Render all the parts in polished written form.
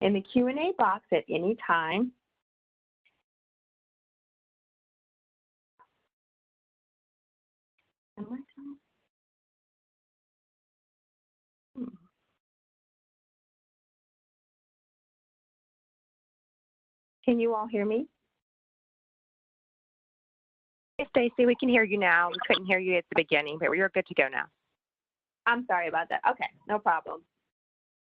In the Q&A box at any time, Can you all hear me? Hey, Stacy, we can hear you now. We couldn't hear you at the beginning, but you're good to go now. I'm sorry about that. Okay, no problem.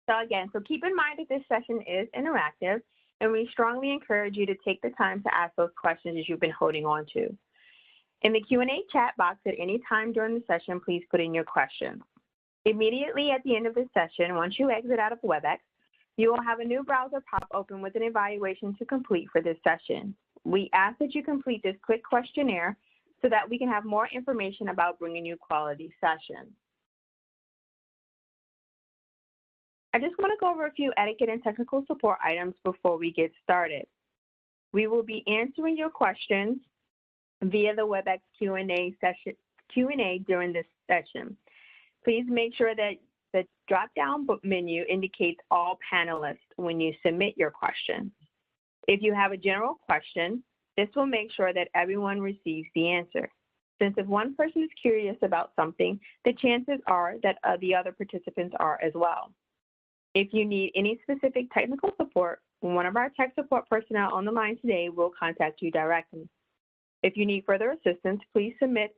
So again, keep in mind that this session is interactive, and we strongly encourage you to take the time to ask those questions as you've been holding on to. In the Q&A chat box at any time during the session, please put in your questions. Immediately at the end of the session, once you exit out of WebEx, you will have a new browser pop open with an evaluation to complete for this session. We ask that you complete this quick questionnaire so that we can have more information about bringing you quality sessions. I just want to go over a few etiquette and technical support items before we get started. We will be answering your questions via the WebEx Q&A during this session. Please make sure that the drop-down menu indicates all panelists when you submit your question. If you have a general question, this will make sure that everyone receives the answer. Since if one person is curious about something, the chances are that the other participants are as well. If you need any specific technical support, one of our tech support personnel on the line today will contact you directly. If you need further assistance, please submit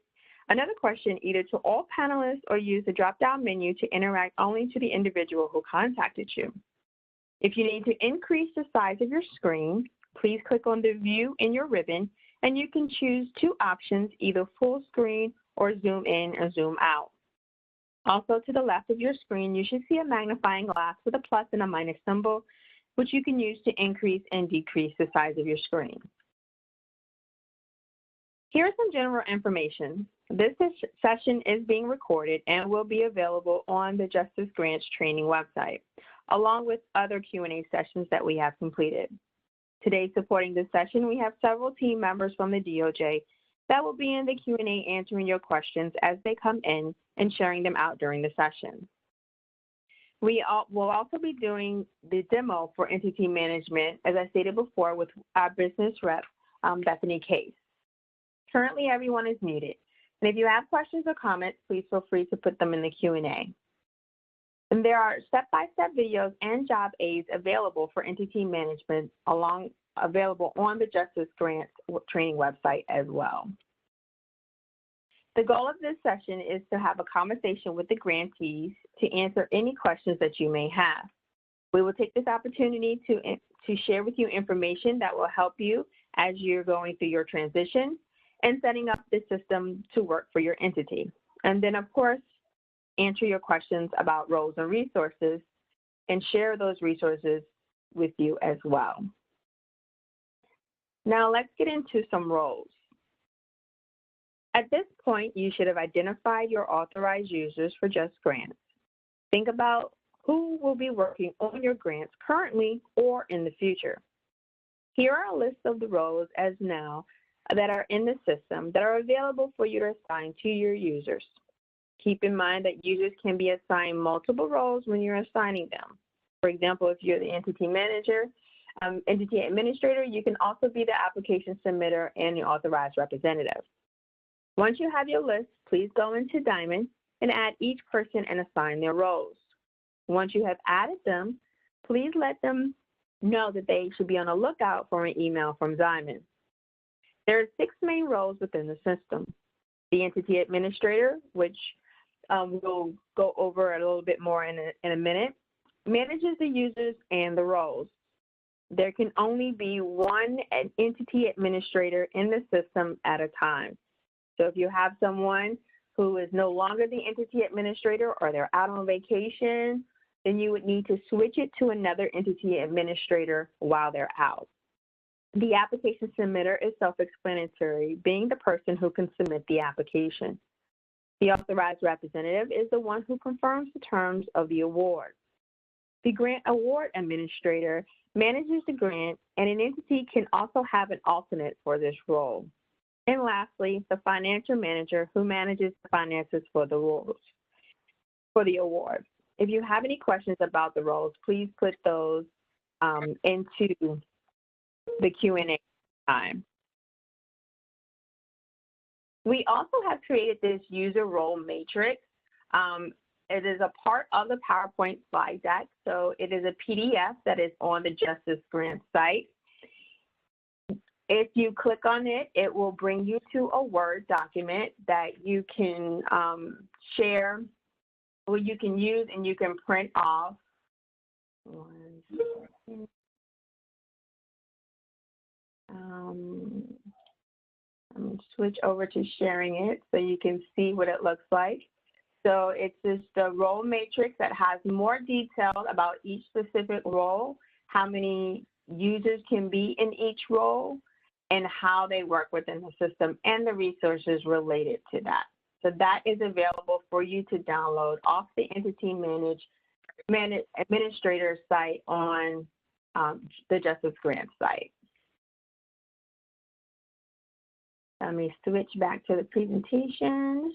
another question either to all panelists or use the drop-down menu to interact only to the individual who contacted you. If you need to increase the size of your screen, please click on the View in your ribbon, and you can choose two options, either full screen or zoom in or zoom out. Also, to the left of your screen, you should see a magnifying glass with a plus and a minus symbol, which you can use to increase and decrease the size of your screen. Here's some general information. This session is being recorded and will be available on the JustGrants training website, along with other Q&A sessions that we have completed. Today, supporting this session, we have several team members from the DOJ that will be in the Q&A answering your questions as they come in and sharing them out during the session. We will also be doing the demo for entity management, as I stated before, with our business rep, Bethany Case. Currently, everyone is muted. And if you have questions or comments, please feel free to put them in the Q&A. And there are step-by-step videos and job aids available for entity management available on the JustGrants training website as well. The goal of this session is to have a conversation with the grantees to answer any questions that you may have. We will take this opportunity to share with you information that will help you as you're going through your transition and setting up the system to work for your entity. And then, of course, answer your questions about roles and resources and share those resources with you as well. Now, let's get into some roles. At this point, you should have identified your authorized users for JustGrants. Think about who will be working on your grants currently or in the future. Here are a list of the roles as now that are in the system that are available for you to assign to your users. Keep in mind that users can be assigned multiple roles when you're assigning them. For example, if you're the entity manager, entity administrator, you can also be the application submitter and the authorized representative. Once you have your list, please go into Diamond and add each person and assign their roles. Once you have added them, please let them know that they should be on the lookout for an email from Diamond. There are 6 main roles within the system. The entity administrator, which we'll go over a little bit more in a minute, manages the users and the roles. There can only be one entity administrator in the system at a time. So if you have someone who is no longer the entity administrator or they're out on vacation, then you would need to switch it to another entity administrator while they're out. The application submitter is self-explanatory, being the person who can submit the application. The authorized representative is the one who confirms the terms of the award. The grant award administrator manages the grant, and an entity can also have an alternate for this role. And lastly, the financial manager who manages the finances for the award. If you have any questions about the roles, please put those into the Q&A time. We also have created this user role matrix. It is a part of the PowerPoint slide deck, so it is a PDF that is on the JustGrants site. If you click on it, it will bring you to a Word document that you can share, or you can use and you can print off. I'm going to switch over to sharing it so you can see what it looks like. So it's just the role matrix that has more detail about each specific role, how many users can be in each role, and how they work within the system and the resources related to that. So that is available for you to download off the Entity Administrator site on the JustGrants site. Let me switch back to the presentation.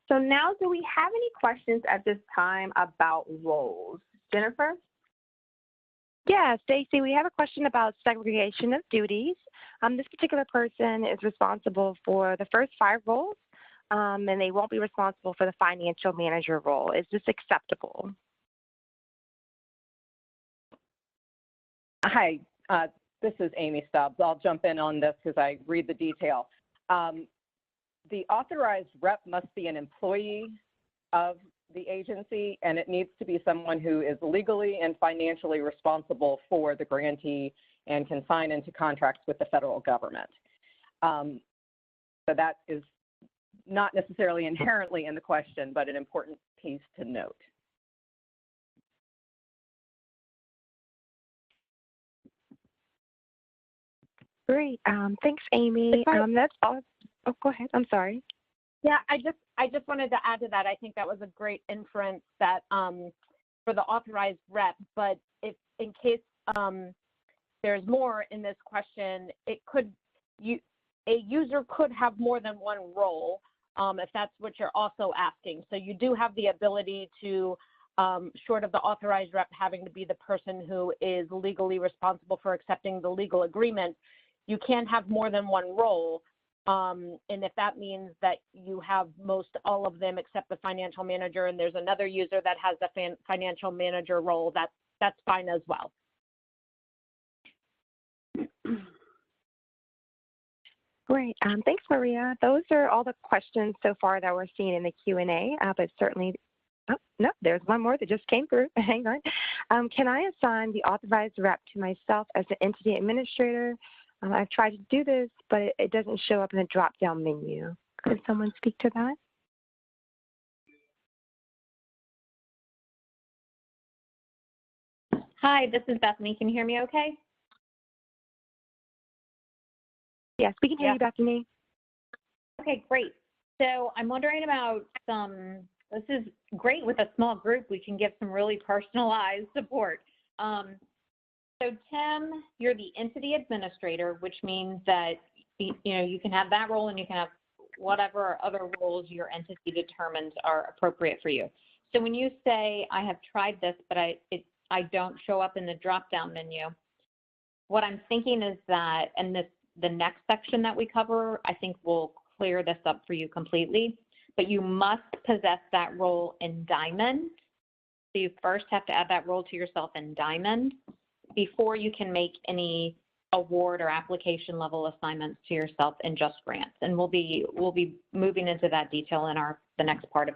So now, do we have any questions at this time about roles? Jennifer? Yeah, Stacy, we have a question about segregation of duties. This particular person is responsible for the first 5 roles, and they won't be responsible for the financial manager role. Is this acceptable? Hi, this is Amy Stubbs. I'll jump in on this because I read the detail. The authorized rep must be an employee of the agency, and it needs to be someone who is legally and financially responsible for the grantee and can sign into contracts with the federal government. So that is not necessarily inherently in the question, but an important piece to note. Great. Thanks, Amy. That's all. Oh, go ahead. I'm sorry. Yeah, I just wanted to add to that. I think that was a great inference that for the authorized rep, but if in case there's more in this question, it could a user could have more than one role if that's what you're also asking. So you do have the ability to, short of the authorized rep having to be the person who is legally responsible for accepting the legal agreement, you can have more than one role. And if that means that you have most all of them except the financial manager, and there's another user that has the financial manager role, that's fine as well. Great. Thanks, Maria. Those are all the questions so far that we're seeing in the Q&A, but certainly, oh, no, there's one more that just came through. Hang on. Can I assign the authorized rep to myself as the entity administrator? I've tried to do this, but it doesn't show up in the drop-down menu. Could someone speak to that? Hi, this is Bethany. Can you hear me okay? Yes, we can hear you, Bethany. Okay, great. So I'm wondering about this is great with a small group. We can give some really personalized support. So Tim, you're the entity administrator, which means that you can have that role and you can have whatever other roles your entity determines are appropriate for you. So when you say, I have tried this, but I don't show up in the drop-down menu, what I'm thinking is that, and the next section that we cover, I think will clear this up for you completely, but you must possess that role in Diamond. So you first have to add that role to yourself in Diamond before you can make any award or application level assignments to yourself in JustGrants. And we'll be moving into that detail in the next part of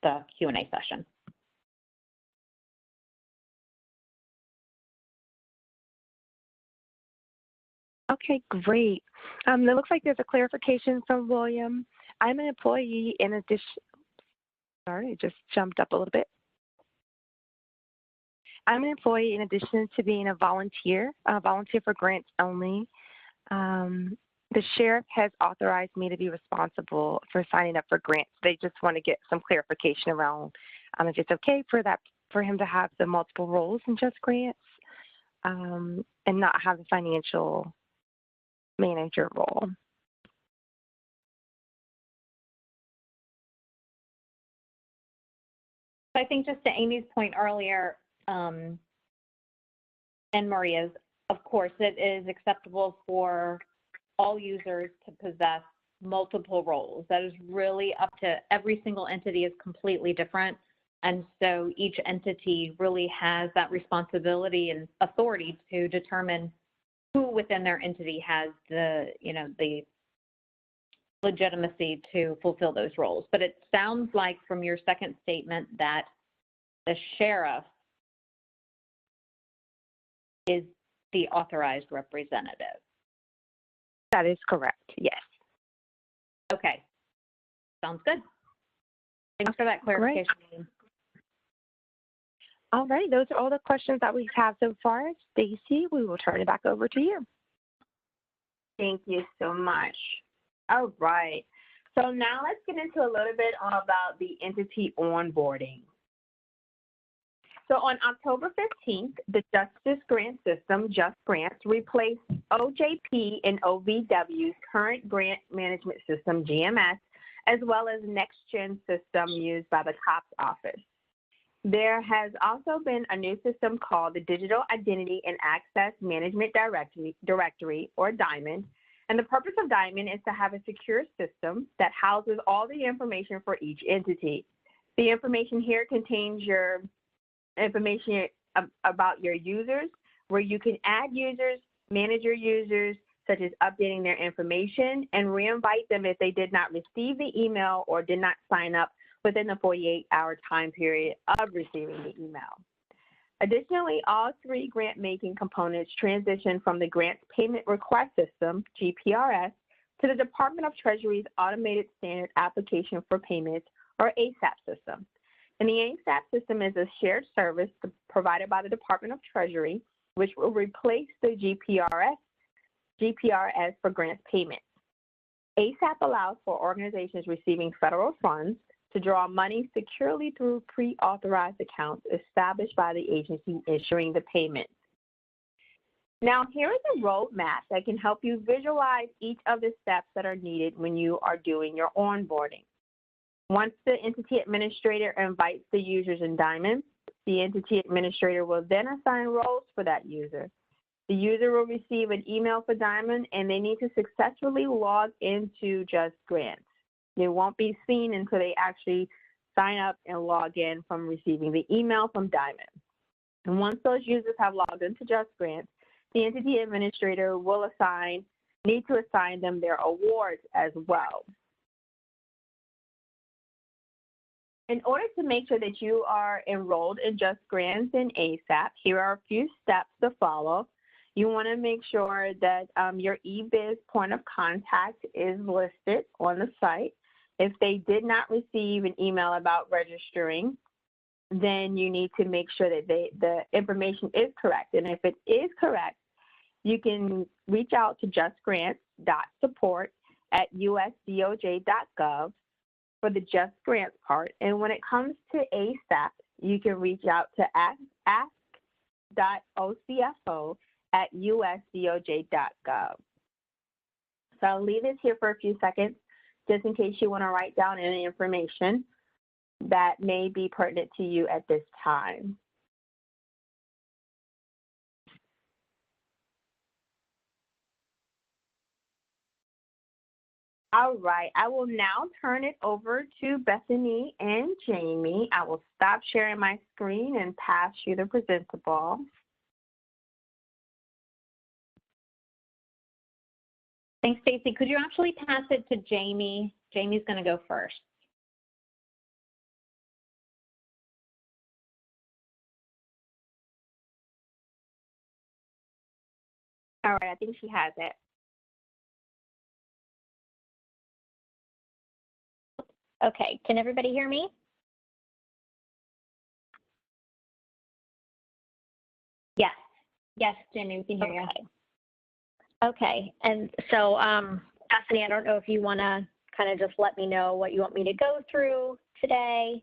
the Q&A session. Okay, great. It looks like there's a clarification from William. I'm an employee in addition, sorry, it just jumped up a little bit. I'm an employee in addition to being a volunteer for grants only. The sheriff has authorized me to be responsible for signing up for grants. They just want to get some clarification around if it's okay for him to have the multiple roles in JustGrants and not have the financial manager role. So I think just to Amy's point earlier, and Maria's, of course, it is acceptable for all users to possess multiple roles. That is really up to every single entity is completely different. And so each entity really has that responsibility and authority to determine who within their entity has the, the legitimacy to fulfill those roles. But it sounds like from your second statement that the sheriff is the authorized representative. That is correct, yes. Okay, sounds good. Thanks for that clarification. Great. All right, those are all the questions that we have so far. Stacy, we will turn it back over to you. Thank you so much. All right. So now let's get into a little bit about the entity onboarding. So on October 15th, the Justice Grant System, JustGrants, replaced OJP and OVW's current grant management system, GMS, as well as next-gen system used by the COPS office. There has also been a new system called the Digital Identity and Access Management Directory, or DIAMOND. And the purpose of DIAMOND is to have a secure system that houses all the information for each entity. The information here contains your information about your users, where you can add users, manage your users, such as updating their information, and re-invite them if they did not receive the email or did not sign up within the 48-hour time period of receiving the email. Additionally, all three grant-making components transition from the Grants Payment Request System, GPRS, to the Department of Treasury's Automated Standard Application for Payments, or ASAP system. And the ASAP system is a shared service provided by the Department of Treasury, which will replace the GPRS for grants payments. ASAP allows for organizations receiving federal funds to draw money securely through pre-authorized accounts established by the agency issuing the payment. Now, here is a roadmap that can help you visualize each of the steps that are needed when you are doing your onboarding. Once the entity administrator invites the users in DIAMOND, the entity administrator will then assign roles for that user. The user will receive an email for DIAMOND, and they need to successfully log into JustGrants. They won't be seen until they actually sign up and log in from receiving the email from DIAMOND. And once those users have logged into JustGrants, the entity administrator will need to assign them their awards as well. In order to make sure that you are enrolled in JustGrants and ASAP, here are a few steps to follow. You want to make sure that your eBiz point of contact is listed on the site. If they did not receive an email about registering, then you need to make sure that the information is correct. And if it is correct, you can reach out to justgrants.support@usdoj.gov for the JustGrants part. And when it comes to ASAP, you can reach out to ask.ocfo@usdoj.gov. So I'll leave this here for a few seconds, just in case you want to write down any information that may be pertinent to you at this time. All right, I will now turn it over to Bethany and Jamie. I will stop sharing my screen and pass you the presenter ball. Thanks, Stacy. Could you actually pass it to Jamie? Jamie's going to go first. All right, I think she has it. Okay, can everybody hear me? Yes. Yes, Jamie, we can hear you. Okay, and so Bethany, I don't know if you want to kind of just let me know what you want me to go through today.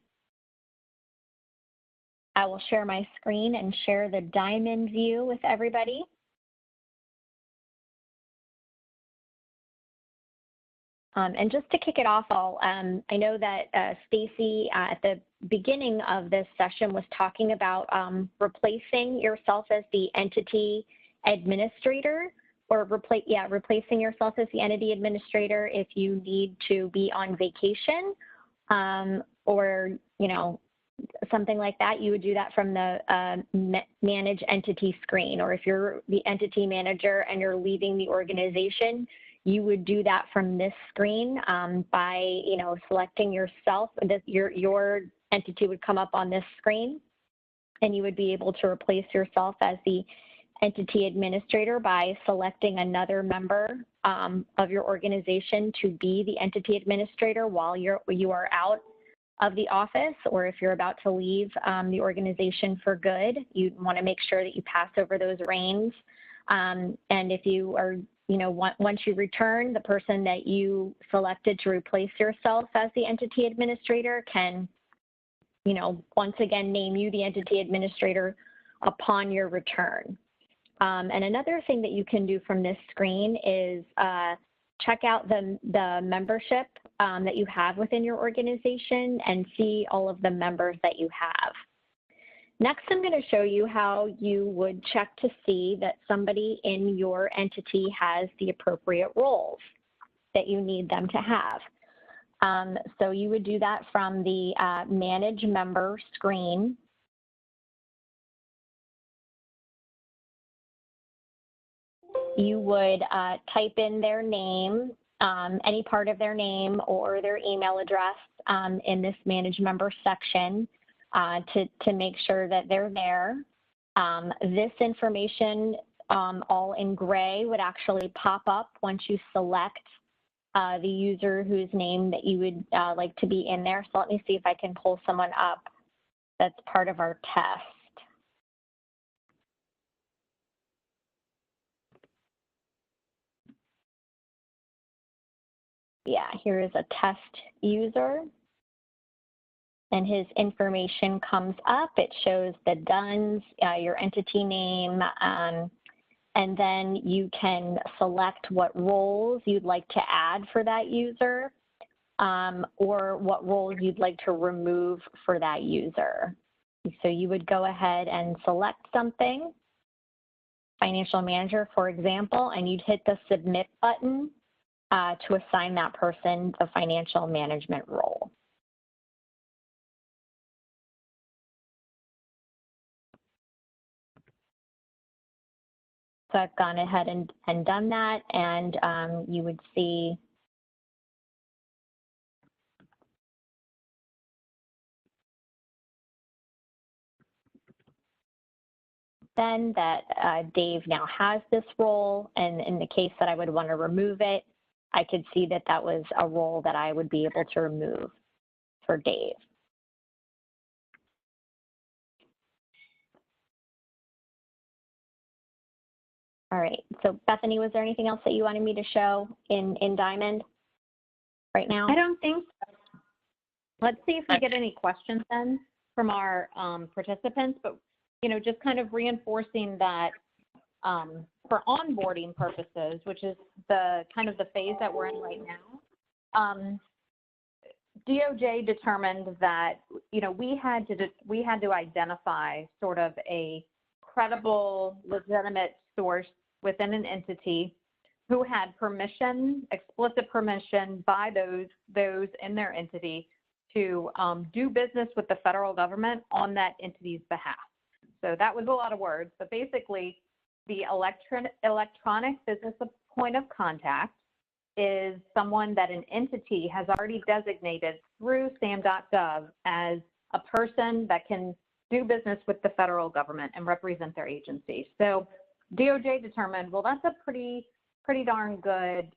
I will share my screen and share the DIAMOND view with everybody. And just to kick it off, I know that Stacy at the beginning of this session was talking about replacing yourself as the entity administrator, or replacing yourself as the entity administrator if you need to be on vacation, or something like that. You would do that from the manage entity screen, or if you're the entity manager and you're leaving the organization, you would do that from this screen by selecting yourself. Your entity would come up on this screen, and you would be able to replace yourself as the entity administrator by selecting another member of your organization to be the entity administrator while you are out of the office, or if you're about to leave the organization for good. You want to make sure that you pass over those reins. And if you are, once you return, the person that you selected to replace yourself as the entity administrator can, once again, name you the entity administrator upon your return. And another thing that you can do from this screen is check out the membership that you have within your organization and see all of the members that you have. Next, I'm going to show you how you would check to see that somebody in your entity has the appropriate roles that you need them to have. So you would do that from the Manage Member screen. You would type in their name, any part of their name or their email address in this Manage Member section to make sure that they're there. This information, all in gray, would actually pop up once you select the user whose name that you would like to be in there. So let me see if I can pull someone up that's part of our test. Yeah, here is a test user, and his information comes up. It shows the DUNS, your entity name, and then you can select what roles you'd like to add for that user, or what roles you'd like to remove for that user. So you would go ahead and select something, financial manager, for example, and you'd hit the submit button to assign that person the financial management role. So I've gone ahead and done that, and you would see then that Dave now has this role, and in the case that I would want to remove it, I could see that that was a role that I would be able to remove for Dave. All right, so Bethany, was there anything else that you wanted me to show in Diamond right now? I don't think so. Let's see if we get any questions then from our participants, but just kind of reinforcing that for onboarding purposes, which is the kind of the phase that we're in right now, DOJ determined that we had to identify sort of a credible, legitimate source within an entity who had permission, explicit permission by those in their entity to do business with the federal government on that entity's behalf. So that was a lot of words, but basically the electronic business point of contact is someone that an entity has already designated through SAM.gov as a person that can do business with the federal government and represent their agency. So DOJ determined, well, that's a pretty darn good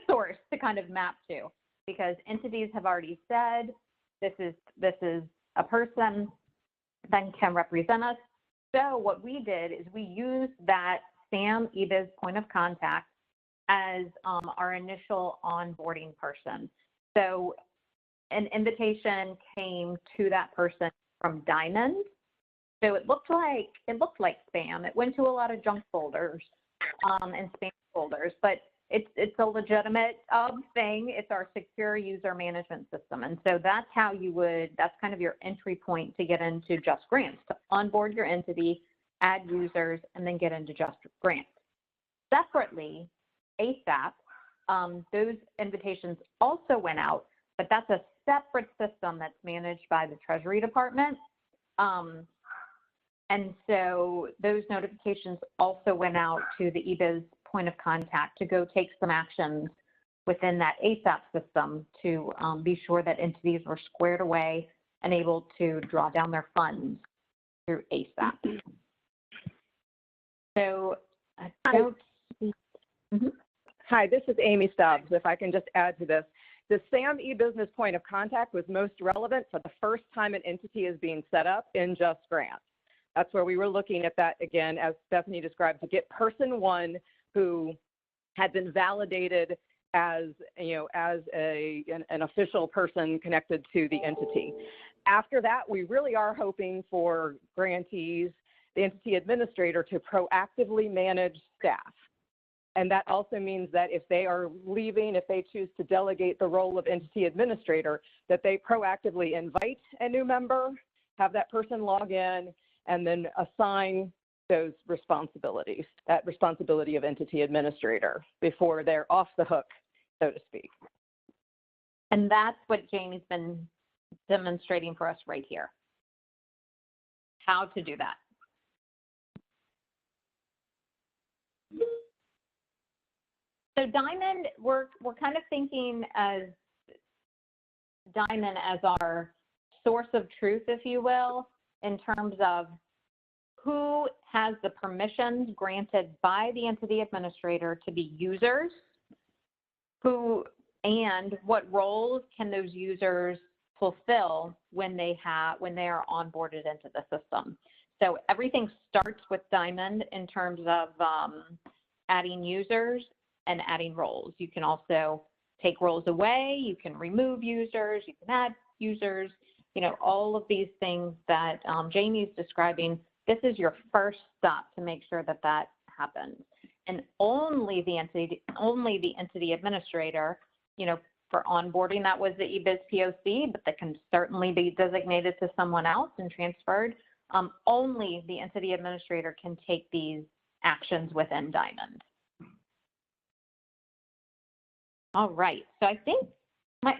source to kind of map to, because entities have already said this is a person that can represent us. So what we did is we used that SAM eBiz point of contact as our initial onboarding person. So an invitation came to that person from Diamond. So it looked like spam. It went to a lot of junk folders and spam folders, but it's a legitimate thing. It's our secure user management system. And so that's how that's kind of your entry point to get into JustGrants, to onboard your entity, add users, and then get into JustGrants. Separately, ASAP, those invitations also went out, but that's a separate system that's managed by the Treasury Department. And so those notifications also went out to the eBiz point of contact to go take some actions within that ASAP system to be sure that entities were squared away and able to draw down their funds through ASAP. So I don't see. Hi, this is Amy Stubbs. If I can just add to this. The SAM e-business point of contact was most relevant for the first time an entity is being set up in JustGrants. That's where we were looking at that, again, as Stephanie described, to get person one who had been validated as, as an official person connected to the entity. After that, we really are hoping for grantees, the entity administrator, to proactively manage staff. And that also means that if they are leaving, if they choose to delegate the role of entity administrator, that they proactively invite a new member, have that person log in, and then assign those responsibilities, that responsibility of entity administrator, before they're off the hook, so to speak. And that's what Jamie's been demonstrating for us right here, how to do that. So Diamond, we're kind of thinking as Diamond as our source of truth, if you will, in terms of who has the permissions granted by the entity administrator to be users, and what roles can those users fulfill when they are onboarded into the system. So everything starts with Diamond in terms of adding users and adding roles. You can also take roles away, you can remove users, you can add users, all of these things that Jamie's describing. This is your first stop to make sure that that happens. And only the entity administrator, for onboarding, that was the eBiz POC, but that can certainly be designated to someone else and transferred. Only the entity administrator can take these actions within Diamond. All right, so I think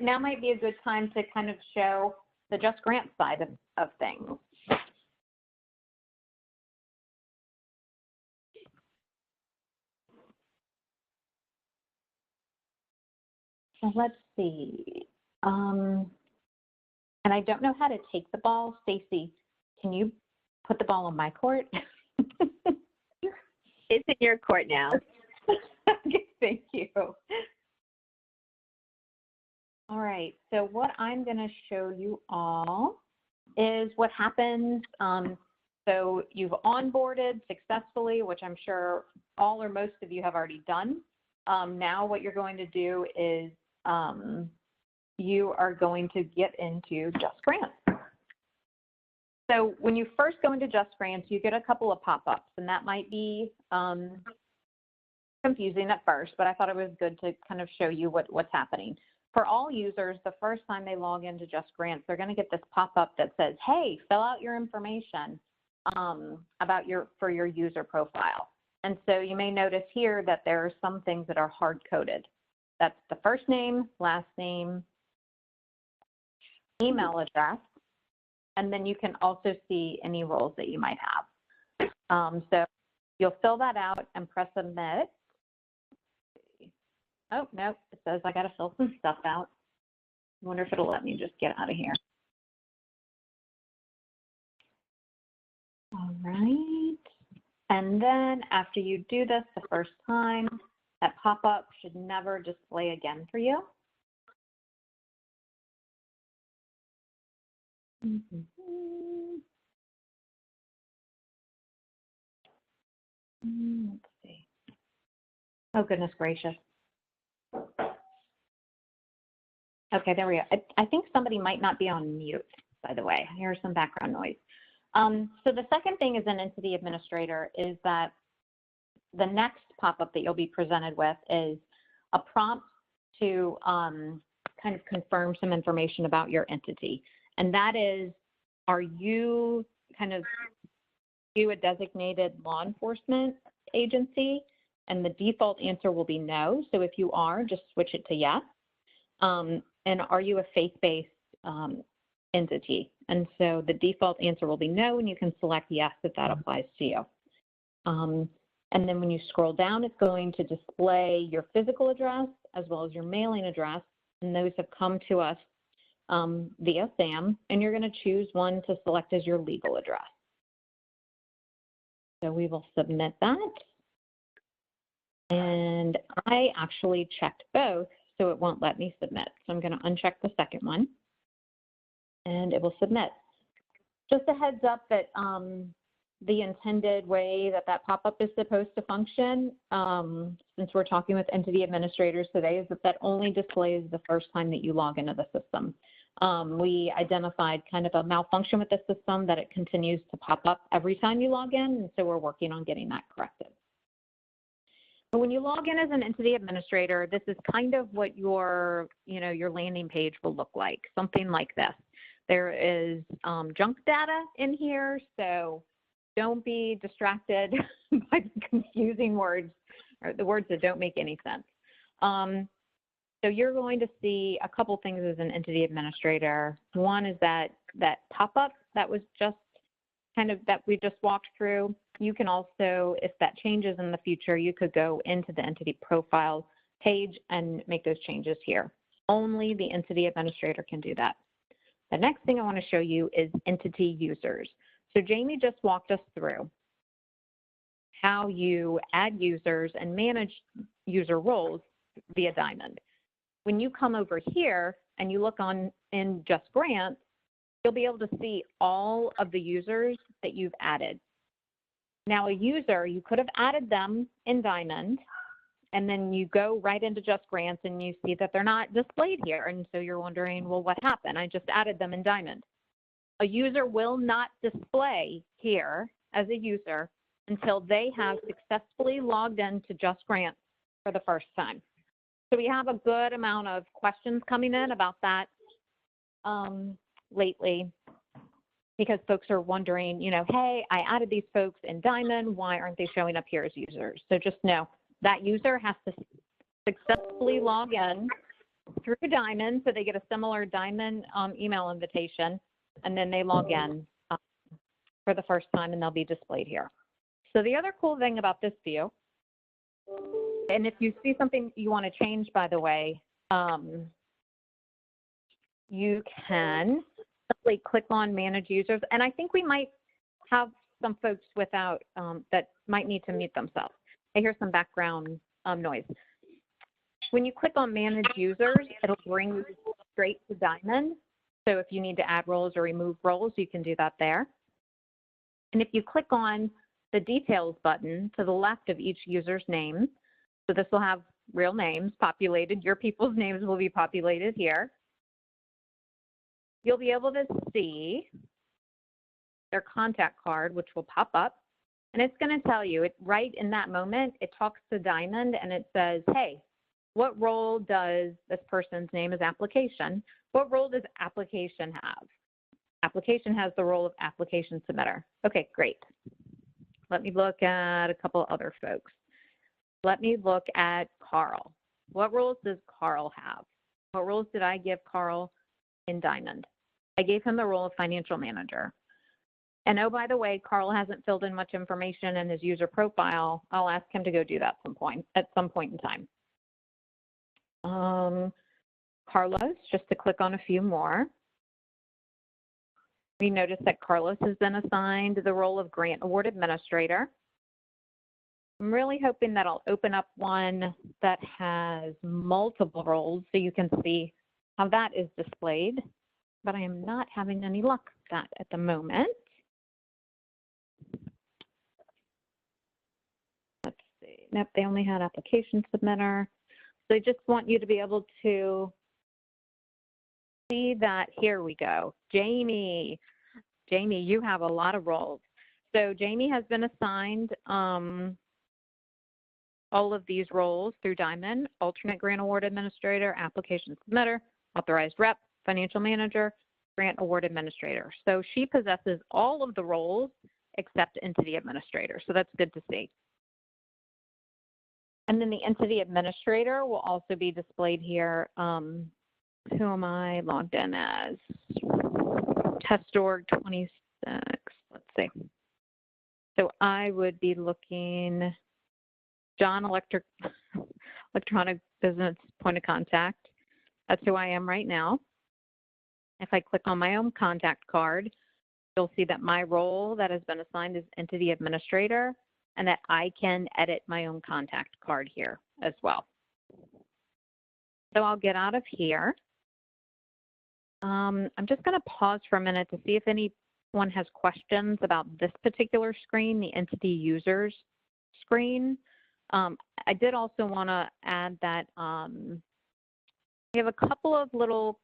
now might be a good time to kind of show the JustGrants side of things. So let's see. And I don't know how to take the ball. Stacy, can you put the ball on my court? It's in your court now. Okay, thank you. All right, so what I'm going to show you all is what happens. So you've onboarded successfully, which I'm sure all or most of you have already done. Now what you're going to do is you are going to get into JustGrants. So when you first go into JustGrants, you get a couple of pop-ups, and that might be confusing at first, but I thought it was good to kind of show you what's happening. For all users, the first time they log into JustGrants, they're going to get this pop-up that says, hey, fill out your information for your user profile. And so you may notice here that there are some things that are hard-coded. That's the first name, last name, email address, and then you can also see any roles that you might have. So you'll fill that out and press submit. Oh, no, it says I got to fill some stuff out. I wonder if it'll let me just get out of here. All right. And then after you do this the first time, that pop-up should never display again for you. Let's see. Oh, goodness gracious. Okay, there we go. I think somebody might not be on mute, by the way. I hear some background noise. So the second thing as an entity administrator is that the next pop-up that you'll be presented with is a prompt to kind of confirm some information about your entity. And that is, are you a designated law enforcement agency? And the default answer will be no. So if you are, just switch it to yes. And are you a faith-based entity? And so the default answer will be no, and you can select yes if that applies to you. And then when you scroll down, it's going to display your physical address as well as your mailing address. And those have come to us via SAM, and you're going to choose one to select as your legal address. So we will submit that. And I actually checked both, so it won't let me submit. So I'm going to uncheck the second one, and it will submit. Just a heads up that the intended way that that pop-up is supposed to function, since we're talking with entity administrators today, is that that only displays the first time that you log into the system. We identified kind of a malfunction with the system that it continues to pop up every time you log in, and so we're working on getting that corrected. But when you log in as an entity administrator, this is kind of what your landing page will look like, something like this. There is junk data in here, so don't be distracted by the confusing words or the words that don't make any sense. So you're going to see a couple things as an entity administrator. One is that pop-up that was just that we just walked through. You can also, if that changes in the future, you could go into the entity profile page and make those changes here. Only the entity administrator can do that. The next thing I want to show you is entity users. So Jamie just walked us through how you add users and manage user roles via Diamond. When you come over here and you look in JustGrants, you'll be able to see all of the users that you've added. Now a user, you could have added them in Diamond, and then you go right into JustGrants and you see that they're not displayed here. And so you're wondering, well, what happened? I just added them in Diamond. A user will not display here as a user until they have successfully logged into JustGrants for the first time. So we have a good amount of questions coming in about that lately, because folks are wondering, hey, I added these folks in Diamond, why aren't they showing up here as users? So just know that user has to successfully log in through Diamond, so they get a similar Diamond email invitation, and then they log in for the first time, and they'll be displayed here. So the other cool thing about this view, and if you see something you want to change, by the way, you can simply click on Manage Users. And I think we might have some folks without that might need to mute themselves. I hear some background noise. When you click on Manage Users, it'll bring you straight to Diamond. So if you need to add roles or remove roles, you can do that there. And if you click on the Details button to the left of each user's name, so this will have real names populated. Your people's names will be populated here. You'll be able to see their contact card, which will pop up. And it's going to tell you, right in that moment, it talks to Diamond and it says, hey, what role does this person's name is application? What role does application have? Application has the role of application submitter. Okay, great. Let me look at a couple other folks. Let me look at Carl. What roles does Carl have? What roles did I give Carl in Diamond? I gave him the role of financial manager. And oh, by the way, Carl hasn't filled in much information in his user profile. I'll ask him to go do that at some point in time. Carlos, just to click on a few more. We notice that Carlos has been assigned the role of grant award administrator. I'm really hoping that I'll open up one that has multiple roles so you can see how that is displayed, but I am not having any luck with that at the moment. Let's see. Nope, they only had application submitter. So I just want you to be able to see that. Here we go. Jamie, you have a lot of roles. So Jamie has been assigned all of these roles through Diamond: alternate grant award administrator, application submitter, authorized rep, financial manager, grant award administrator. So she possesses all of the roles except entity administrator. So that's good to see. And then the entity administrator will also be displayed here. Who am I logged in as? TestOrg 26. Let's see. So I would be looking John Electronic Business Point of Contact. That's who I am right now. If I click on my own contact card, you'll see that my role that has been assigned is entity administrator, and that I can edit my own contact card here as well. So I'll get out of here. I'm just going to pause for a minute to see if anyone has questions about this particular screen, the entity users screen. I did also want to add that we have a couple of little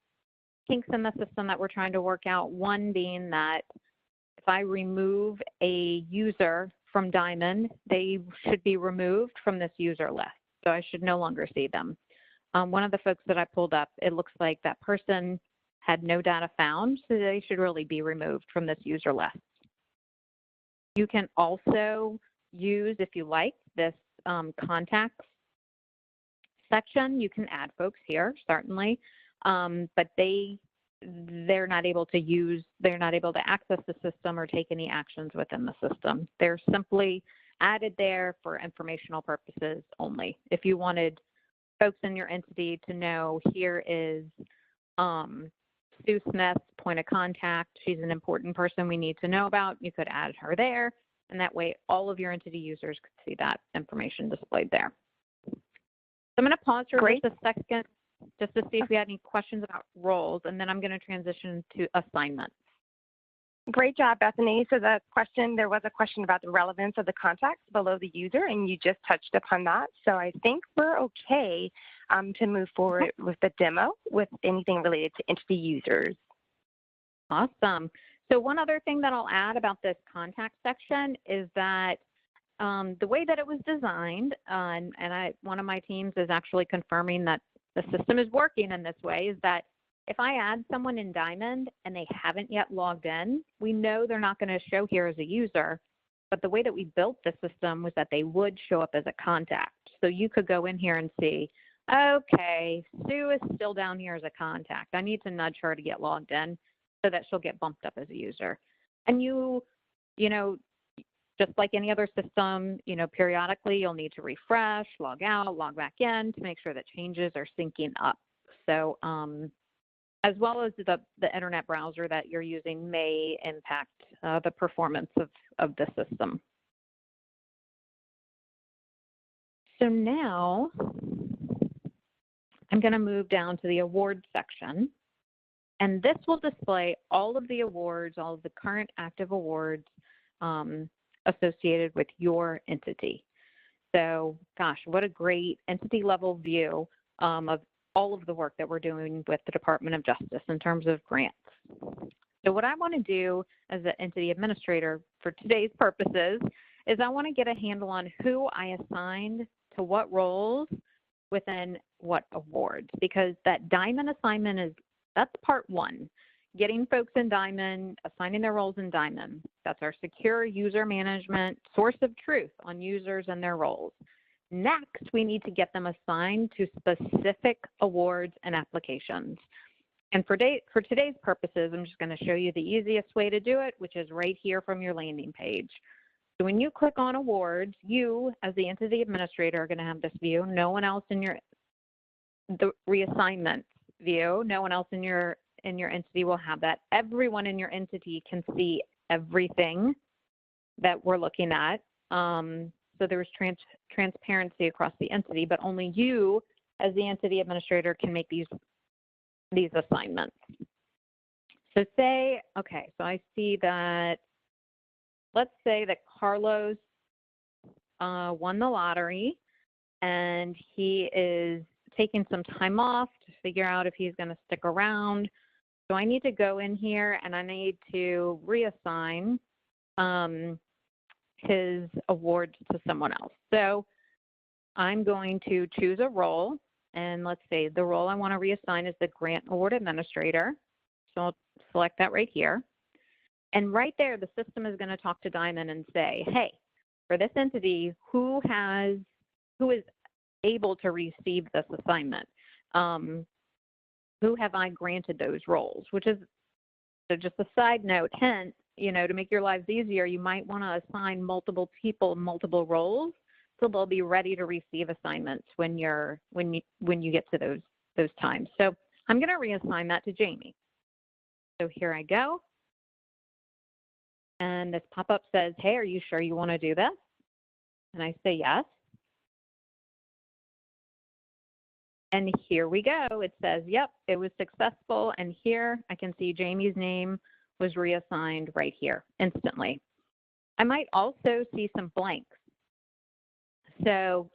kinks in the system that we're trying to work out. One being that if I remove a user from Diamond, they should be removed from this user list. So I should no longer see them. One of the folks that I pulled up, it looks like that person had no data found, so they should really be removed from this user list. You can also use, if you like, this contacts section. You can add folks here, certainly, but they're not able to access the system or take any actions within the system. They're simply added there for informational purposes only. If you wanted folks in your entity to know, here is Sue Smith, point of contact. She's an important person we need to know about. You could add her there, and that way all of your entity users could see that information displayed there. So I'm going to pause for just a second just to see if we had any questions about roles, and then I'm going to transition to assignments. Great job, Bethany. So there was a question about the relevance of the contacts below the user, and you just touched upon that. So I think we're okay to move forward with the demo with anything related to entity users. Awesome. So one other thing that I'll add about this contact section is that the way that it was designed, one of my teams is actually confirming that the system is working in this way, is that if I add someone in Diamond and they haven't yet logged in, we know they're not going to show here as a user, but the way that we built the system was that they would show up as a contact. So you could go in here and see, okay, Sue is still down here as a contact. I need to nudge her to get logged in so that she'll get bumped up as a user. And you know, just like any other system, periodically you'll need to refresh, log out, log back in to make sure that changes are syncing up. So as well as the internet browser that you're using may impact the performance of the system. So now I'm going to move down to the awards section, and this will display all of the awards, all of the current active awards associated with your entity. So gosh, what a great entity level view of all of the work that we're doing with the Department of Justice in terms of grants. So what I want to do as an entity administrator for today's purposes is I want to get a handle on who I assigned to what roles within what awards, because that Diamond assignment that's part one. Getting folks in Diamond, assigning their roles in Diamond. That's our secure user management source of truth on users and their roles. Next, we need to get them assigned to specific awards and applications. And for today's purposes, I'm just going to show you the easiest way to do it, which is right here from your landing page. So when you click on awards, you, as the entity administrator, are going to have this view. No one else in the reassignment view, no one else in your entity will have that. Everyone in your entity can see everything that we're looking at. So there's transparency across the entity, but only you as the entity administrator can make these assignments. So so I see that, let's say that Carlos won the lottery and he is taking some time off to figure out if he's going to stick around. So I need to go in here and I need to reassign his awards to someone else. So I'm going to choose a role, and let's say the role I want to reassign is the Grant Award Administrator. So I'll select that right here. And right there, the system is going to talk to Diamond and say, hey, for this entity, who is able to receive this assignment? Who have I granted those roles? Which is, so just a side note, hint, you know, to make your lives easier, you might want to assign multiple people multiple roles so they'll be ready to receive assignments when you get to those times. So I'm going to reassign that to Jamie. So here I go. And this pop-up says, hey, are you sure you want to do this? And I say yes. And here we go. It says, yep, it was successful. And here I can see Jamie's name was reassigned right here instantly. I might also see some blanks. So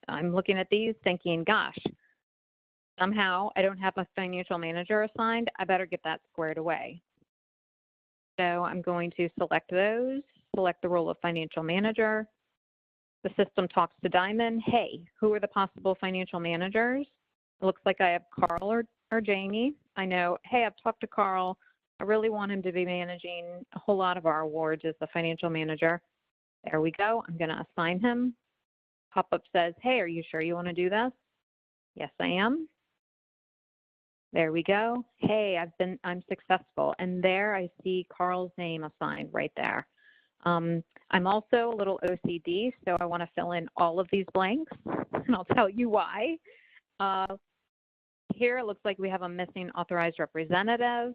I'm looking at these thinking, gosh, somehow I don't have a financial manager assigned. I better get that squared away. So I'm going to select those, select the role of financial manager. The system talks to Diamond. Hey, who are the possible financial managers? It looks like I have Carl or Jamie. I know, hey, I've talked to Carl. I really want him to be managing a whole lot of our awards as the financial manager. There we go. I'm going to assign him. Pop-up says, hey, are you sure you want to do this? Yes, I am. There we go. Hey, I'm successful. And there I see Carl's name assigned right there. I'm also a little OCD, so I want to fill in all of these blanks, and I'll tell you why. Here it looks like we have a missing authorized representative.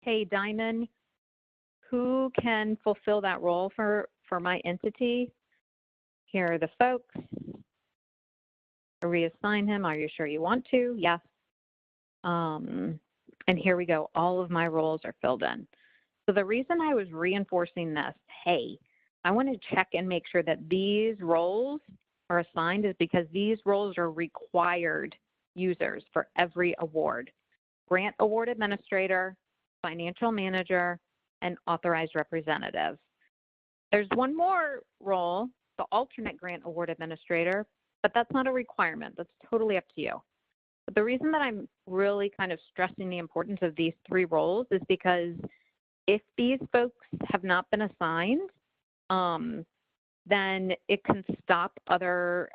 Hey, Diamond, who can fulfill that role for my entity? Here are the folks. Reassign him. Are you sure you want to? Yes. And here we go. All of my roles are filled in. So the reason I was reinforcing this, hey, I want to check and make sure that these roles are assigned is because these roles are required users for every award. Grant Award Administrator, Financial Manager, and Authorized Representative. There's one more role, the Alternate Grant Award Administrator, but that's not a requirement. That's totally up to you. But the reason that I'm really kind of stressing the importance of these three roles is because if these folks have not been assigned, then it can stop other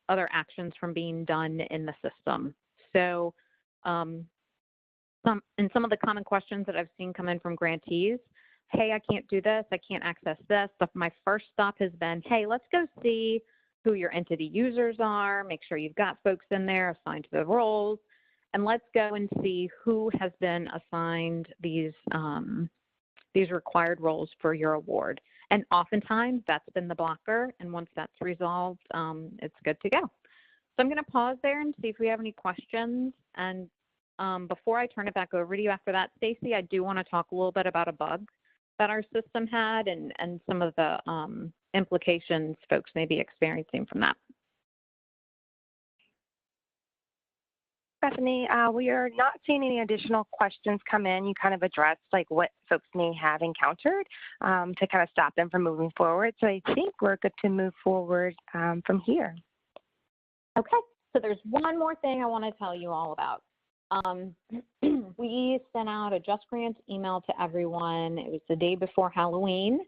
actions from being done in the system. So some of the common questions that I've seen come in from grantees, hey, I can't do this, I can't access this. But my first stop has been, hey, let's go see who your entity users are, make sure you've got folks in there assigned to the roles, and let's go and see who has been assigned these required roles for your award. And oftentimes that's been the blocker, and once that's resolved, it's good to go. So I'm going to pause there and see if we have any questions. And before I turn it back over to you after that, Stacy, I do want to talk a little bit about a bug that our system had and some of the implications folks may be experiencing from that. Bethany, we are not seeing any additional questions come in. You kind of addressed like what folks may have encountered to kind of stop them from moving forward. So I think we're good to move forward from here. Okay, so there's one more thing I want to tell you all about. We sent out a JustGrants email to everyone. It was the day before Halloween.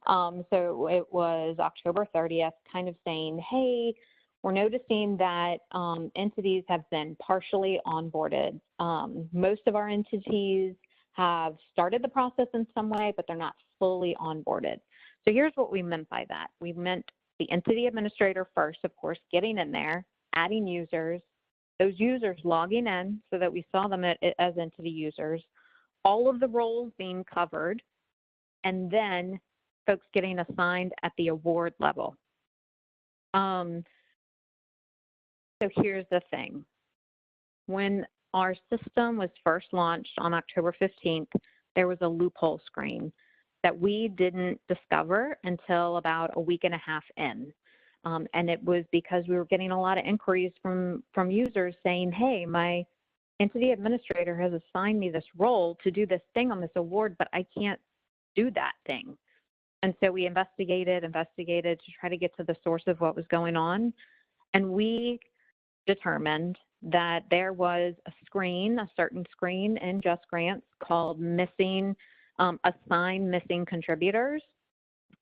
So it was October 30th, kind of saying, hey, we're noticing that entities have been partially onboarded. Most of our entities have started the process in some way, but they're not fully onboarded. So here's what we meant by that. We meant the entity administrator first, of course, getting in there, adding users, those users logging in so that we saw them as entity users, all of the roles being covered, and then folks getting assigned at the award level. So here's the thing. When our system was first launched on October 15th, there was a loophole screen that we didn't discover until about a week and a half in. And it was because we were getting a lot of inquiries from users saying, hey, my entity administrator has assigned me this role to do this thing on this award, but I can't do that thing. And so we investigated to try to get to the source of what was going on. And we determined that there was a certain screen in JustGrants called Assign Missing Contributors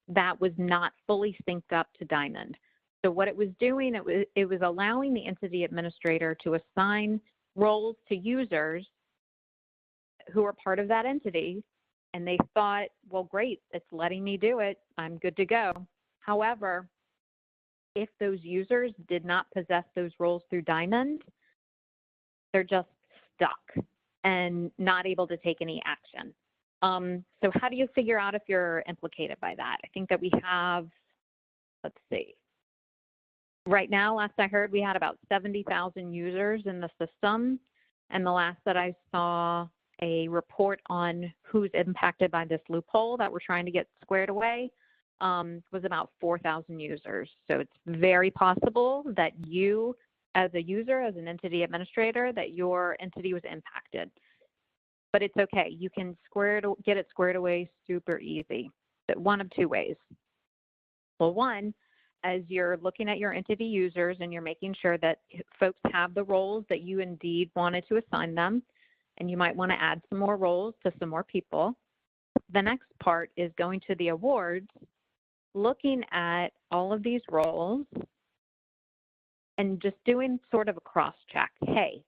that was not fully synced up to Diamond. So what it was doing, it was allowing the entity administrator to assign roles to users who are part of that entity, and they thought, well, great, it's letting me do it, I'm good to go. However, if those users did not possess those roles through Diamond, they're just stuck and not able to take any action. So how do you figure out if you're implicated by that? I think that we have, let's see. Right now, last I heard, we had about 70,000 users in the system. And the last that I saw a report on who's impacted by this loophole that we're trying to get squared away was about 4,000 users. So it's very possible that you, as a user, as an entity administrator, that your entity was impacted. But it's okay. You can get it squared away super easy. But one of two ways. Well, one, as you're looking at your entity users and you're making sure that folks have the roles that you indeed wanted to assign them, and you might want to add some more roles to some more people. The next part is going to the awards, looking at all of these roles and just doing sort of a cross-check. Hey,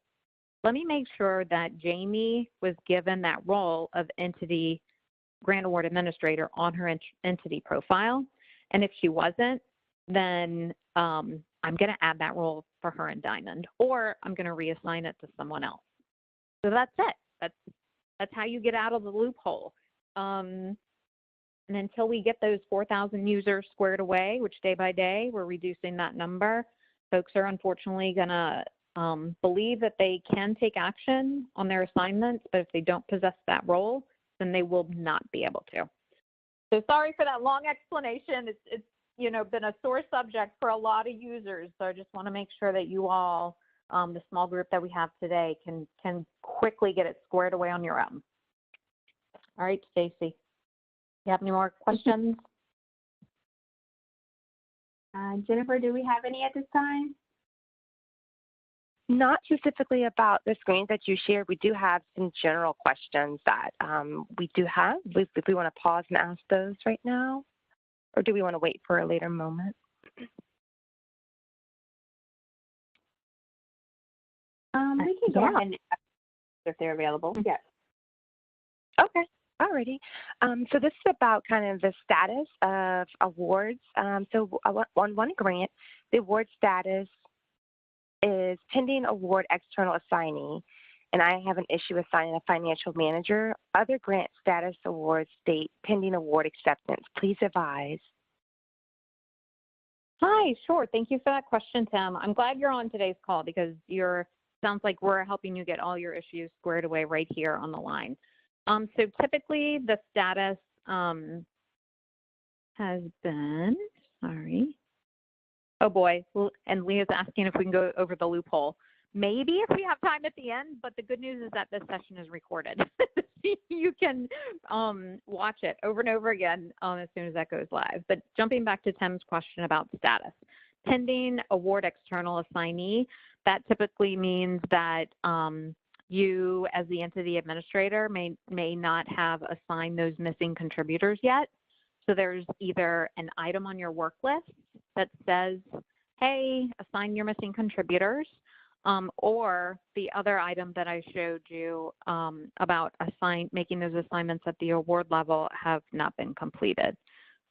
let me make sure that Jamie was given that role of entity grant award administrator on her entity profile. And if she wasn't, then I'm going to add that role for her in Diamond, or I'm going to reassign it to someone else. So that's it. That's how you get out of the loophole. And until we get those 4,000 users squared away, which day by day we're reducing that number, folks are unfortunately going to believe that they can take action on their assignments, but if they don't possess that role, then they will not be able to. So sorry for that long explanation. It's been a sore subject for a lot of users. So I just want to make sure that you all, the small group that we have today, can quickly get it squared away on your own. All right, Stacy, you have any more questions? Jennifer, do we have any at this time? Not specifically about the screens that you shared. We do have some general questions that we do have. If we want to pause and ask those right now, or do we want to wait for a later moment? We can go ahead and ask if they're available. Yes. Okay. Alrighty. So this is about kind of the status of awards. So on one grant, the award status is pending award external assignee, and I have an issue assigning a financial manager. Other grant status awards state pending award acceptance. Please advise. Hi, sure. Thank you for that question, Tim. I'm glad you're on today's call because sounds like we're helping you get all your issues squared away right here on the line. So typically the status has been, sorry. Oh boy, and Leah's asking if we can go over the loophole. Maybe if we have time at the end, but the good news is that this session is recorded. You can watch it over and over again as soon as that goes live. But jumping back to Tim's question about status. Pending award external assignee, that typically means that you as the entity administrator may not have assigned those missing contributors yet. So there's either an item on your work list that says, hey, assign your missing contributors, or the other item that I showed you about making those assignments at the award level have not been completed.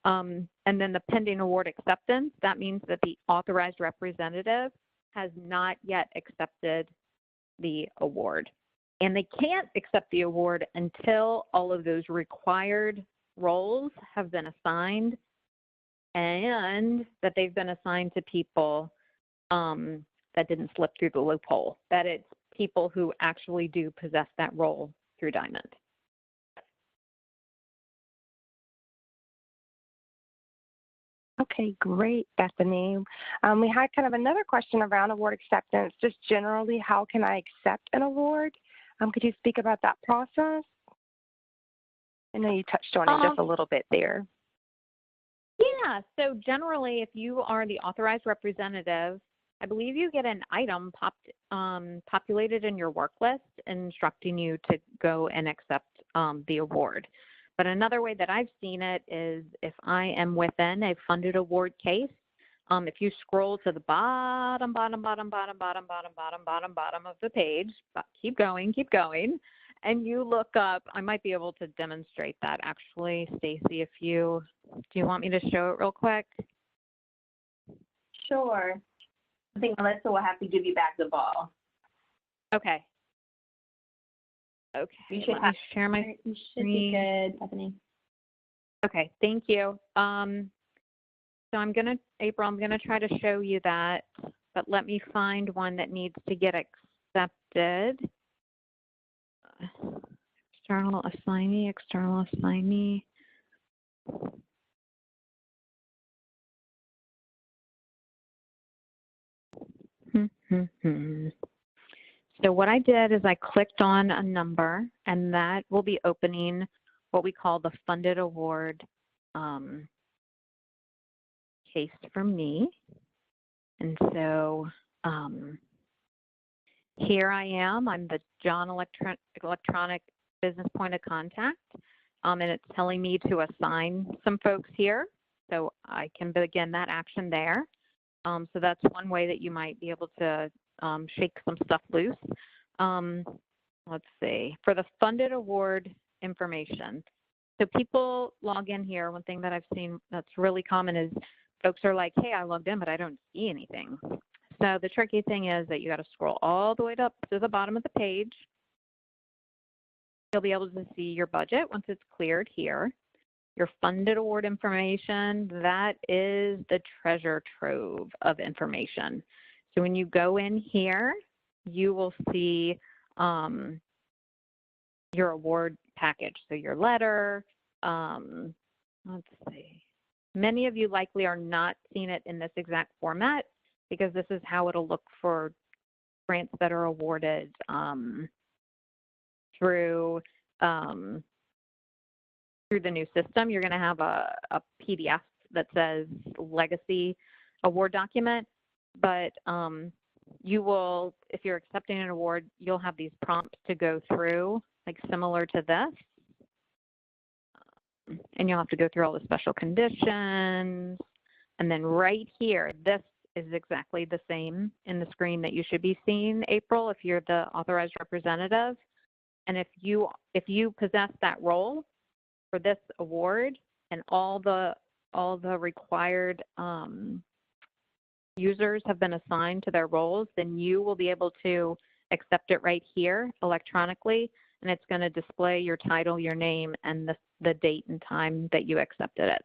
And then the pending award acceptance, that means that the authorized representative has not yet accepted the award. And they can't accept the award until all of those required roles have been assigned and that they've been assigned to people that didn't slip through the loophole, that it's people who actually do possess that role through Diamond. Okay, great, Bethany. We had kind of another question around award acceptance. Just generally, how can I accept an award? Could you speak about that process? I know you touched on it just a little bit there. Yeah, so generally, if you are the authorized representative, I believe you get an item populated in your work list instructing you to go and accept the award. But another way that I've seen it is if I am within a funded award case, if you scroll to the bottom of the page, but keep going, and you look up, I might be able to demonstrate that actually, Stacy, do you want me to show it real quick? Sure. I think Melissa will have to give you back the ball. Okay. Okay, You should let me share my You should be good, Bethany. Okay, thank you. So April, I'm gonna try to show you that, but let me find one that needs to get accepted. External assignee. So what I did is I clicked on a number, and that will be opening what we call the funded award case for me. And so here I am. I'm the John Electronic Business Point of Contact, and it's telling me to assign some folks here. So I can begin that action there. So that's one way that you might be able to shake some stuff loose. Let's see, for the funded award information. So people log in here. One thing that I've seen that's really common is folks are like, hey, I logged in, but I don't see anything. So the tricky thing is that you got to scroll all the way up to the bottom of the page. You'll be able to see your budget once it's cleared here. Your funded award information, that is the treasure trove of information. So when you go in here, you will see your award package. So your letter, let's see. Many of you likely are not seeing it in this exact format because this is how it'll look for grants that are awarded through the new system. You're going to have a PDF that says legacy award document, but you will, if you're accepting an award, you'll have these prompts to go through, like similar to this. And you'll have to go through all the special conditions. And then right here, this is exactly the same in the screen that you should be seeing, April, if you're the authorized representative. And if you possess that role for this award and all the required users have been assigned to their roles, then you will be able to accept it right here electronically, and it's going to display your title, your name, and the date and time that you accepted it.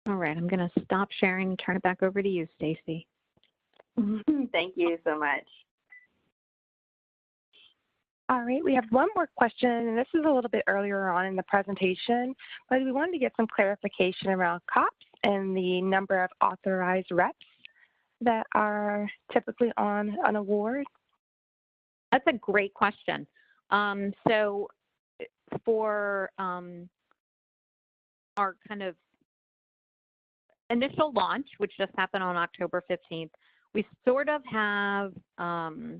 All right, I'm going to stop sharing and turn it back over to you, Stacy. Thank you so much. All right, we have one more question, and this is a little bit earlier on in the presentation, but we wanted to get some clarification around COPS and the number of authorized reps that are typically on an award. That's a great question. So for our kind of initial launch, which just happened on October 15th, we sort of have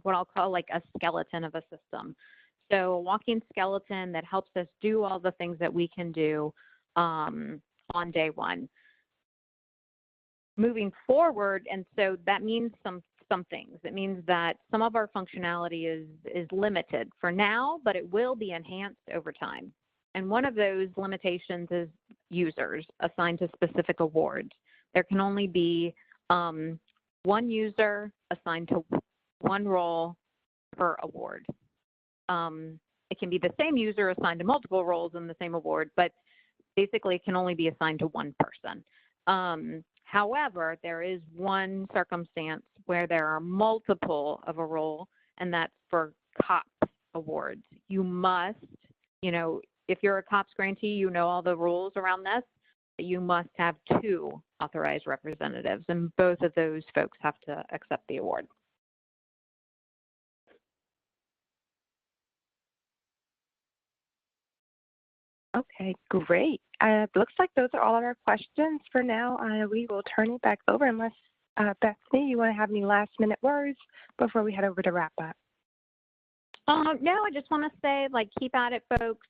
what I'll call like a skeleton of a system. So a walking skeleton that helps us do all the things that we can do on day one. Moving forward, and so that means some things. It means that some of our functionality is limited for now, but it will be enhanced over time. And one of those limitations is users assigned to specific awards. There can only be one user assigned to one role per award. It can be the same user assigned to multiple roles in the same award, but basically it can only be assigned to one person. However, there is one circumstance where there are multiple of a role, and that's for COPS awards. You must, if you're a COPS grantee, you know all the rules around this, but you must have 2 authorized representatives, and both of those folks have to accept the award. Okay, great. Looks like those are all of our questions for now. We will turn it back over unless, Bethany, you want to have any last minute words before we head over to wrap up? No, I just want to say, like, keep at it, folks.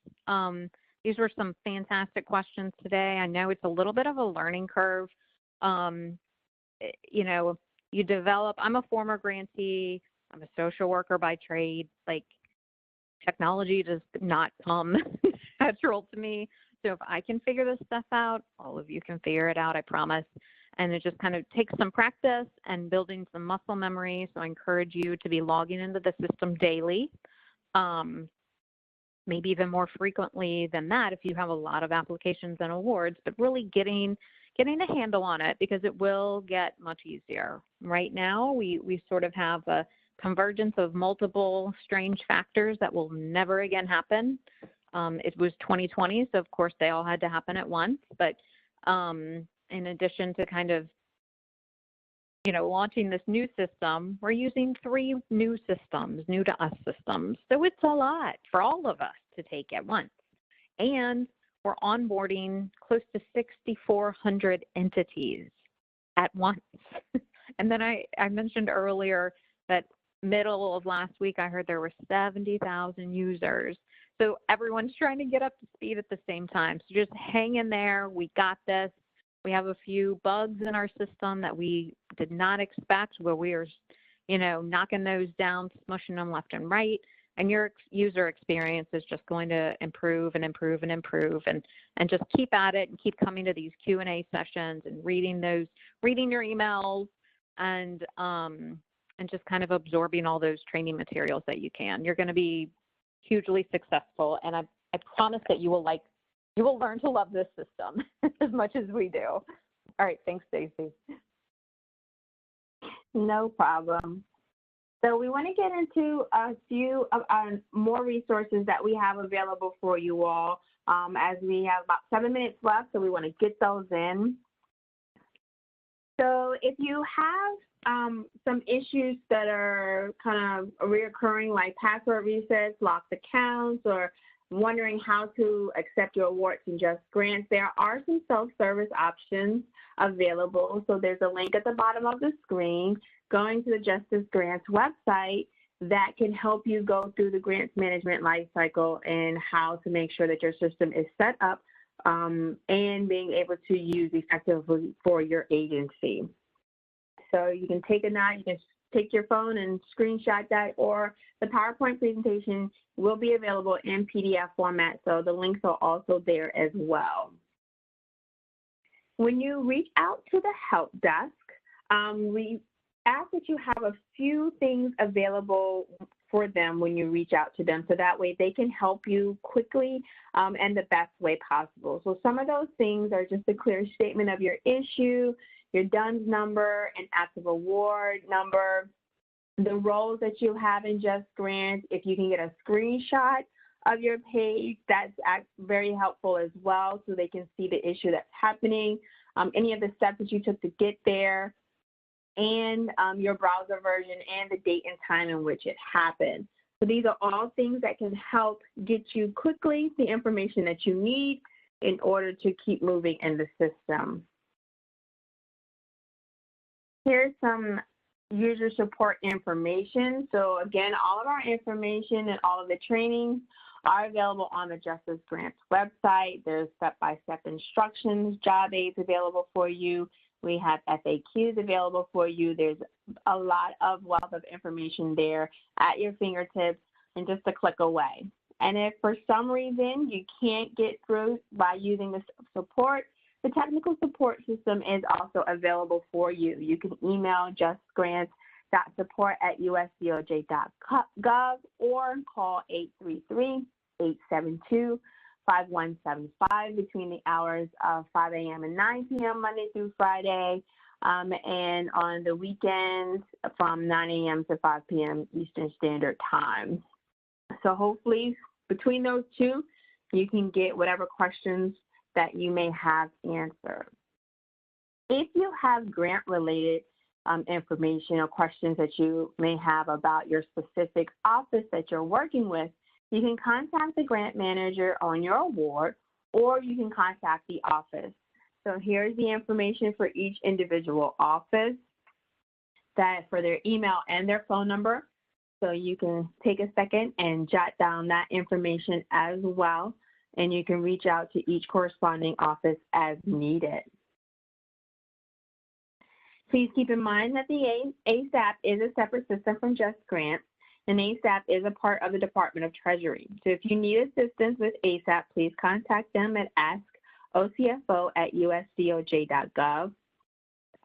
These were some fantastic questions today. I know it's a little bit of a learning curve. You know, you develop, I'm a former grantee, I'm a social worker by trade. Like, technology does not come natural to me. So if I can figure this stuff out, all of you can figure it out, I promise. And it just kind of takes some practice and building some muscle memory. So I encourage you to be logging into the system daily, maybe even more frequently than that if you have a lot of applications and awards, but really getting a handle on it, because it will get much easier. Right now, we sort of have a convergence of multiple strange factors that will never again happen. It was 2020, so of course they all had to happen at once. But in addition to kind of, you know, launching this new system, we're using 3 new systems, new to us systems. So it's a lot for all of us to take at once. And we're onboarding close to 6,400 entities at once. And then I mentioned earlier that middle of last week, I heard there were 70,000 users. So everyone's trying to get up to speed at the same time. So just hang in there. We got this. We have a few bugs in our system that we did not expect, where we are, you know, knocking those down, smushing them left and right. And your user experience is just going to improve and improve and improve, and just keep at it and keep coming to these Q&A sessions and reading your emails, and just kind of absorbing all those training materials that you can. You're going to be hugely successful, and I promise that you will learn to love this system as much as we do. All right, thanks, Stacy. No problem. So we want to get into a few of more resources that we have available for you all, as we have about 7 minutes left, so we want to get those in. So if you have some issues that are kind of reoccurring, like password resets, locked accounts, or wondering how to accept your awards in JustGrants, there are some self-service options available. So there's a link at the bottom of the screen going to the JustGrants website that can help you go through the grants management lifecycle and how to make sure that your system is set up and being able to use effectively for your agency. So you can take a note, you can take your phone and screenshot that, or the PowerPoint presentation will be available in PDF format, so the links are also there as well. When you reach out to the help desk, we ask that you have a few things available for them when you reach out to them, so that way they can help you quickly and the best way possible. So some of those things are just a clear statement of your issue, your DUNS number, an active award number, the roles that you have in JustGrants. If you can get a screenshot of your page, that's very helpful as well, so they can see the issue that's happening, any of the steps that you took to get there, and your browser version and the date and time in which it happened. So these are all things that can help get you quickly the information that you need in order to keep moving in the system. Here's some user support information. So again, all of our information and all of the trainings are available on the JustGrants website. There's step-by-step instructions, job aids available for you. We have FAQs available for you. There's a lot of wealth of information there at your fingertips and just a click away. And if for some reason you can't get through by using the support, the technical support system is also available for you. You can email justgrants.support@usdoj.gov or call 833-872-5175 between the hours of 5 a.m. and 9 p.m. Monday through Friday, and on the weekends from 9 a.m. to 5 p.m. Eastern Standard Time. So hopefully between those two, you can get whatever questions that you may have answered. If you have grant-related information or questions that you may have about your specific office that you're working with, you can contact the grant manager on your award, or you can contact the office. So here's the information for each individual office, that for their email and their phone number. So you can take a second and jot down that information as well, and you can reach out to each corresponding office as needed. Please keep in mind that the ASAP is a separate system from JustGrants, and ASAP is a part of the Department of Treasury. So if you need assistance with ASAP, please contact them at askocfo@usdoj.gov.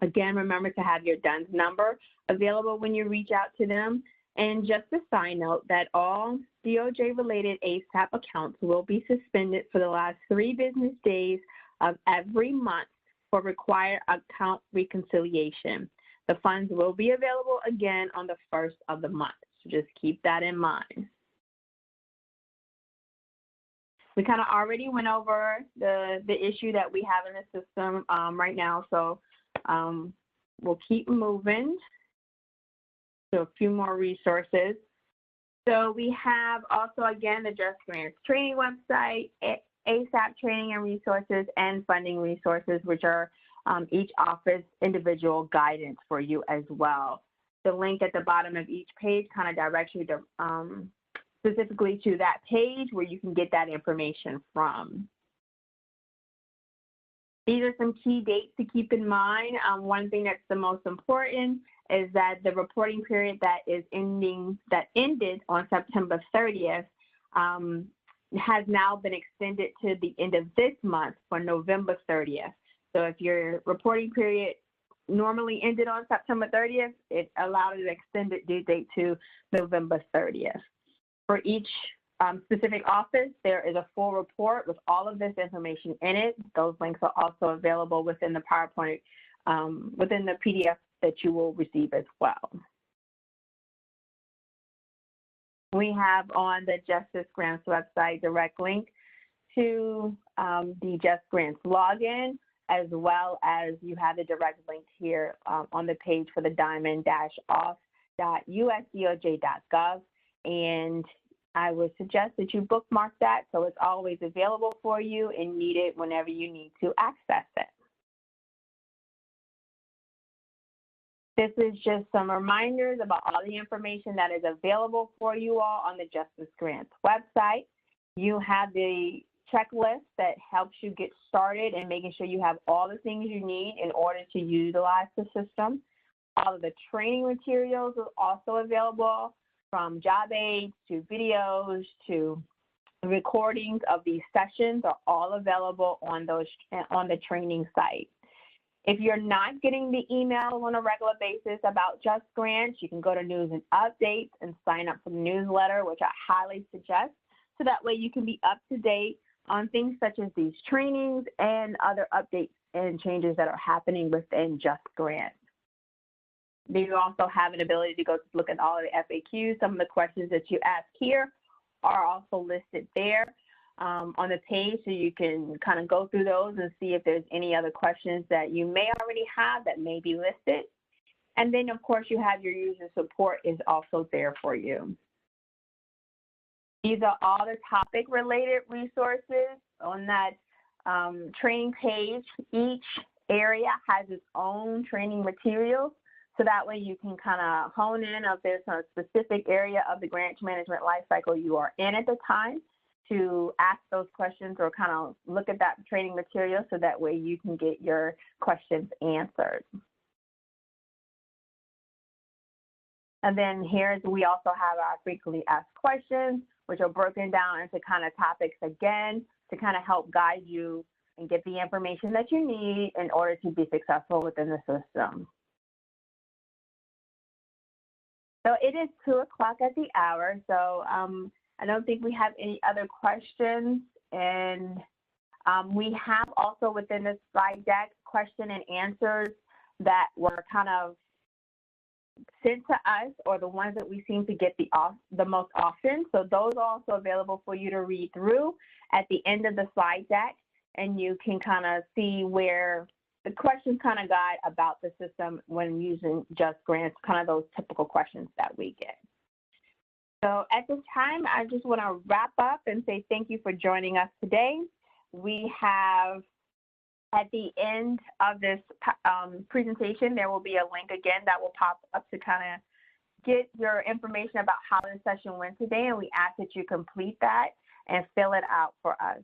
Again, remember to have your DUNS number available when you reach out to them. And just a side note that all DOJ-related ASAP accounts will be suspended for the last 3 business days of every month for required account reconciliation. The funds will be available again on the 1st of the month, so just keep that in mind. We kind of already went over the issue that we have in the system right now, so we'll keep moving to a few more resources. So we have also, again, the JustGrants training website, ASAP training and resources, and funding resources, which are each office individual guidance for you as well. The link at the bottom of each page kind of directs you to specifically to that page where you can get that information from. These are some key dates to keep in mind. One thing that's the most important is that the reporting period that ended on September 30th has now been extended to the end of this month for November 30th. So if your reporting period normally ended on September 30th, it allowed an extended due date to November 30th. For each specific office, there is a full report with all of this information in it. Those links are also available within the PowerPoint, within the PDF that you will receive as well. We have on the JustGrants website direct link to the JustGrants login, as well as you have the direct link here on the page for the diamond-off.usdoj.gov. And I would suggest that you bookmark that so it's always available for you and need it whenever you need to access it. This is just some reminders about all the information that is available for you all on the JustGrants website. You have the checklist that helps you get started and making sure you have all the things you need in order to utilize the system. All of the training materials are also available, from job aids to videos to recordings of these sessions are all available on the training site. If you're not getting the email on a regular basis about JustGrants, you can go to News and Updates and sign up for the newsletter, which I highly suggest, so that way you can be up to date on things such as these trainings and other updates and changes that are happening within JustGrants. You also have an ability to go look at all of the FAQs. Some of the questions that you ask here are also listed there on the page, so you can kind of go through those and see if there's any other questions that you may already have that may be listed. And then, of course, you have your user support is also there for you. These are all the topic-related resources on that training page. Each area has its own training materials, so that way you can kind of hone in if there's a specific area of the grant management lifecycle you are in at the time to ask those questions or kind of look at that training material so that way you can get your questions answered. And then we also have our frequently asked questions, which are broken down into kind of topics again to kind of help guide you and get the information that you need in order to be successful within the system. So it is 2 o'clock at the hour, so I don't think we have any other questions. And we have also within the slide deck question and answers that were kind of sent to us, or the ones that we seem to get the most often. So those are also available for you to read through at the end of the slide deck, and you can kind of see where the questions kind of guide about the system when using JustGrants, kind of those typical questions that we get. So at this time, I just want to wrap up and say thank you for joining us today. we have at the end of this presentation, there will be a link again that will pop up to kind of get your information about how the session went today, and we ask that you complete that and fill it out for us.